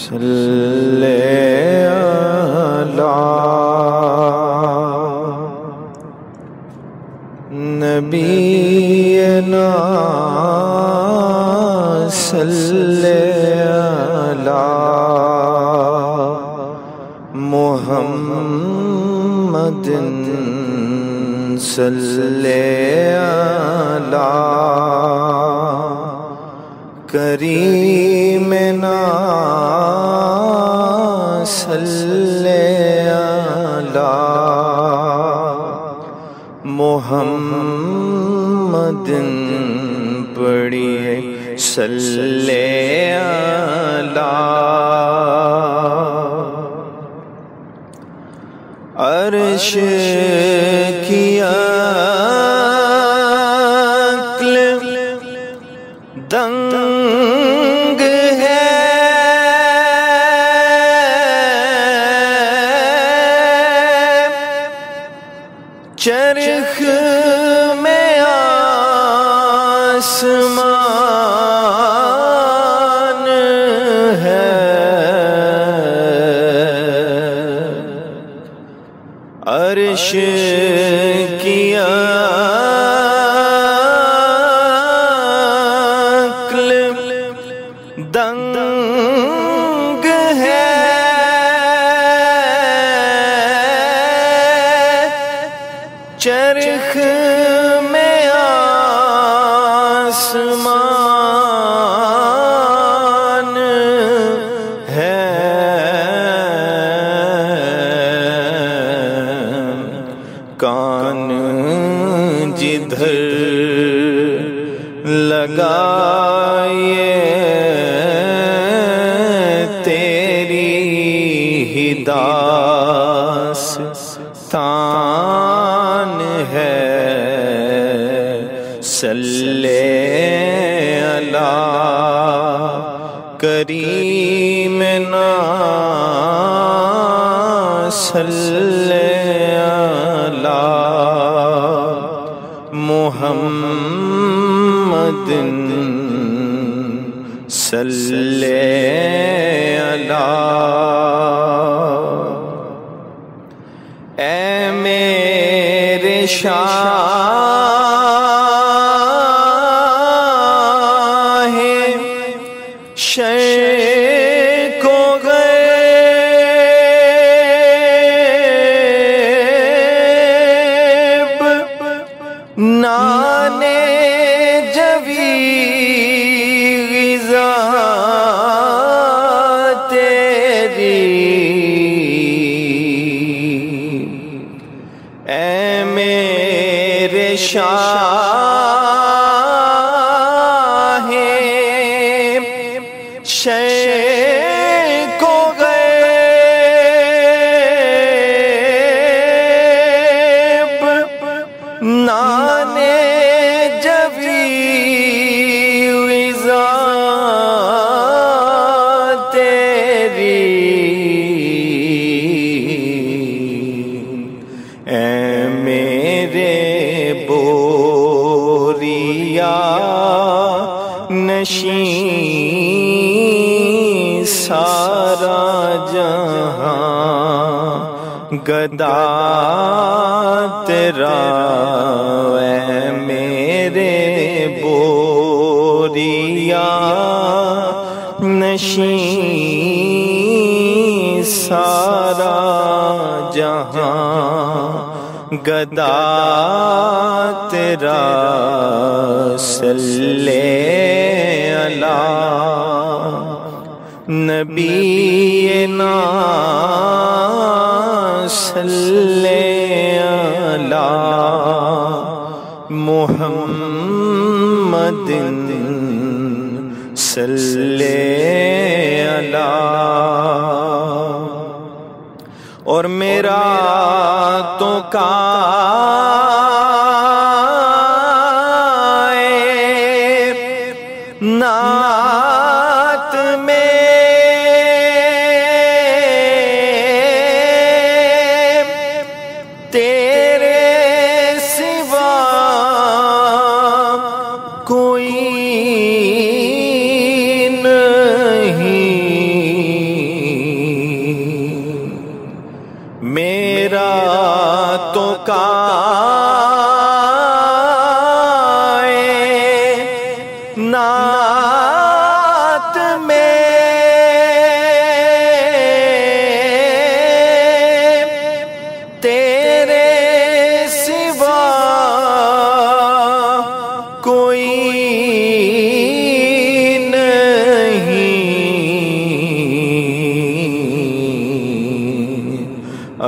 صلی علی نبینا صلی علی محمد صلی علی کریمنا صلی علی محمد پڑھیے صلی علی عرش کی عقل دنگ ہے چرخ میں آسمان ہے عرش کی عقل دنگ ہے چرخ میں آسمان ہے کان جدھر لگائے تیری ہی داستان ہے صلی علی کریمنا صلی علی محمد صلی علی اے میرے شاہ شرق و غیب نانے جوی غذا تیری اے میرے شاہ شرق و غیب نانے جوی غذا تیری اے میرے بوریا نشین سارا جہاں گدا تیرا اے میرے بوریا نشین سارا جہاں گدا تیرا صلی علی نبینا صلی علی محمد صلی علی اور میرا تو نعت میں تیرے سوا کوئی نہیں نعت میں تیرے سوا کوئی نہیں،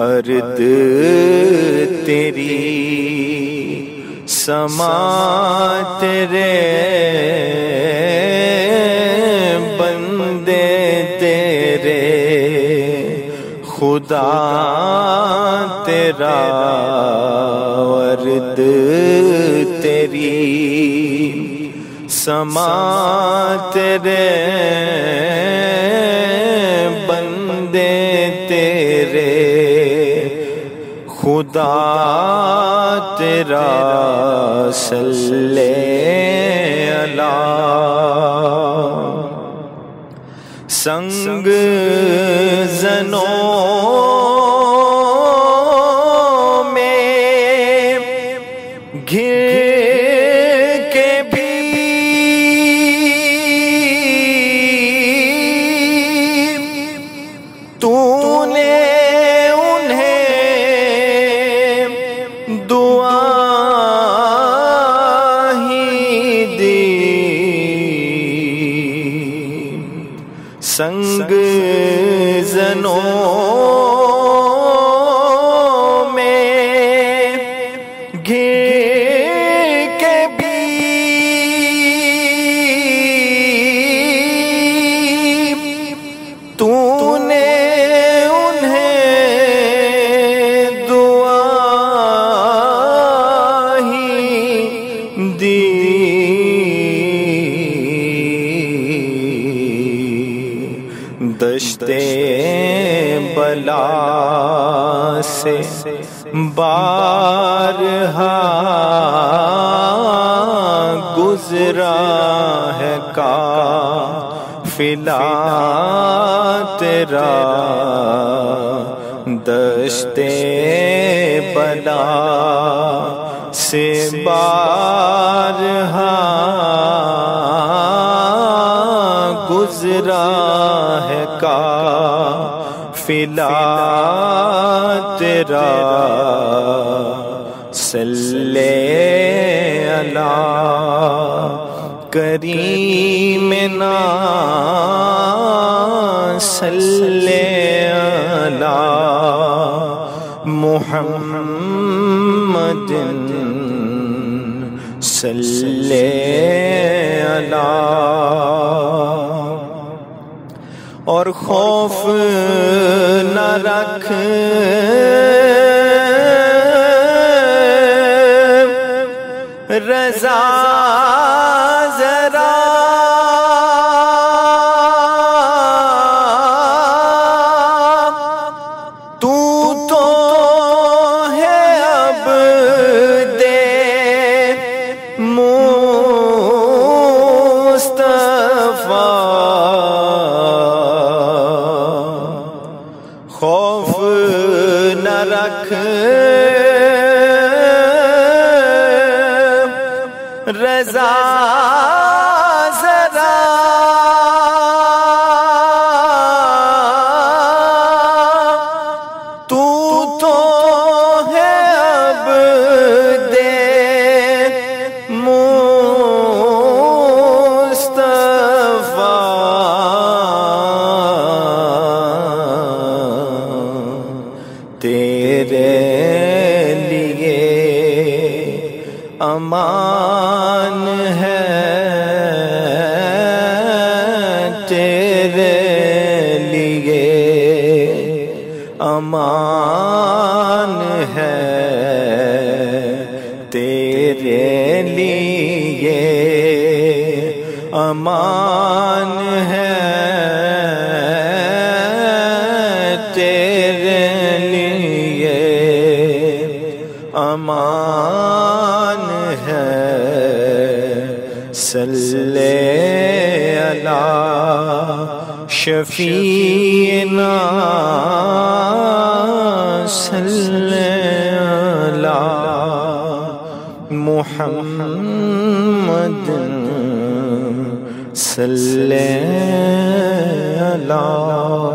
ارد تیری سما تیرے بندے تیرے، خدا تیرا ورد تیری سما تیرے بندے تیرے، خدا تیرا صلی اللہ۔ سنگ زنوں میں گھر کے بھی تو نے انہیں دعا ہی دی، سنگ زنوں میں گر کے بھی تو نے انہیں دعا ہی دی، دشتے بلا سے بارہا گزرا ہے قافلہ تیرا، دشتے بلا سے بارہا گزرا ہے قافلہ تیرا، صلی اللہ کریم نا صلی اللہ محمد صلی اللہ۔ اور خوف نہ رکھ رضا ذرا، تو ہے اب دے مصطفیٰ، خوف نہ رکھ رضا ذرا، تو ہے اب دے مصطفیٰ، تیرے لیے امان ہے، تیرے لیے امان ہے، تیرے لیے امان ہے، تیرے لیے امان ہے، صلی اللہ شفیعنا صلی اللہ محمد محمد صلی اللہ